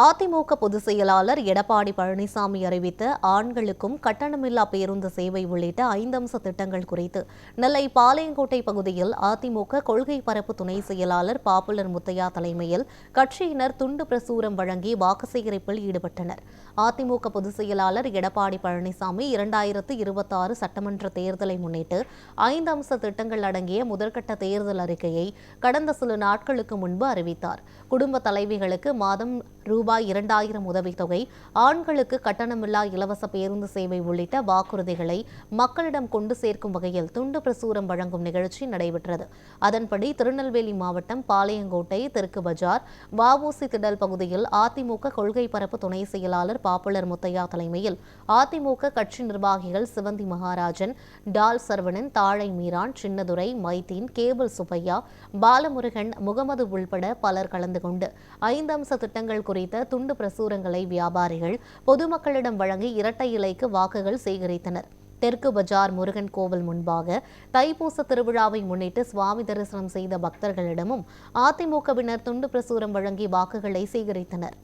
அதிமுக பொதுச் செயலாளர் எடப்பாடி பழனிசாமி அறிவித்த ஆண்களுக்கும் கட்டணமில்லா பேருந்து சேவை உள்ளிட்ட 5 அம்ச திட்டங்கள் குறித்து நெல்லை பாளையங்கோட்டை பகுதியில் அதிமுக கொள்கை பரப்பு துணை செயலாளர் பாப்புலர் முத்தையா தலைமையில் கட்சியினர் துண்டு பிரசுரம் வழங்கி வாக்கு சேகரிப்பில் ஈடுபட்டனர். அதிமுக பொதுச் செயலாளர் எடப்பாடி பழனிசாமி 2026 சட்டமன்ற தேர்தலை முன்னிட்டு 5 அம்ச திட்டங்கள் அடங்கிய முதற்கட்ட தேர்தல் அறிக்கையை கடந்த சில நாட்களுக்கு முன்பு அறிவித்தார். குடும்ப தலைவிகளுக்கு மாதம் ரூபாய் 2000 உதவித்தொகை, ஆண்களுக்கு கட்டணமில்லா இலவச பேருந்து சேவை உள்ளிட்ட வாக்குறுதிகளை மக்களிடம் கொண்டு சேர்க்கும் வகையில் துண்டு பிரசுரம் வழங்கும் நிகழ்ச்சி நடைபெற்றது. அதன்படி திருநெல்வேலி மாவட்டம் பாளையங்கோட்டை தெற்கு பஜார் வஉசி திடல் பகுதியில் அதிமுக கொள்கை பரப்பு துணை செயலாளர் பாப்புலர் முத்தையா தலைமையில் அதிமுக கட்சி நிர்வாகிகள் சிவந்தி மகாராஜன், டால் சரவணன், தாழை மீரான், சின்னதுரை, மைதீன், கேபிள் சுப்பையா, பாலமுருகன், முகமது உள்பட பலர் கலந்து கொண்டு 5 அம்ச திட்டங்கள் குறித்த துண்டு பிரசுரங்களை வியாபாரிகள் பொதுமக்களிடம் வழங்கி இரட்டை இலைக்கு வாக்குகள் சேகரித்தனர். தெற்கு பஜார் முருகன் கோவில் முன்பாக தைப்பூச திருவிழாவை முன்னிட்டு சுவாமி தரிசனம் செய்த பக்தர்களிடமும் அதிமுகவினர் துண்டு பிரசுரம் வழங்கி வாக்குகளை சேகரித்தனர்.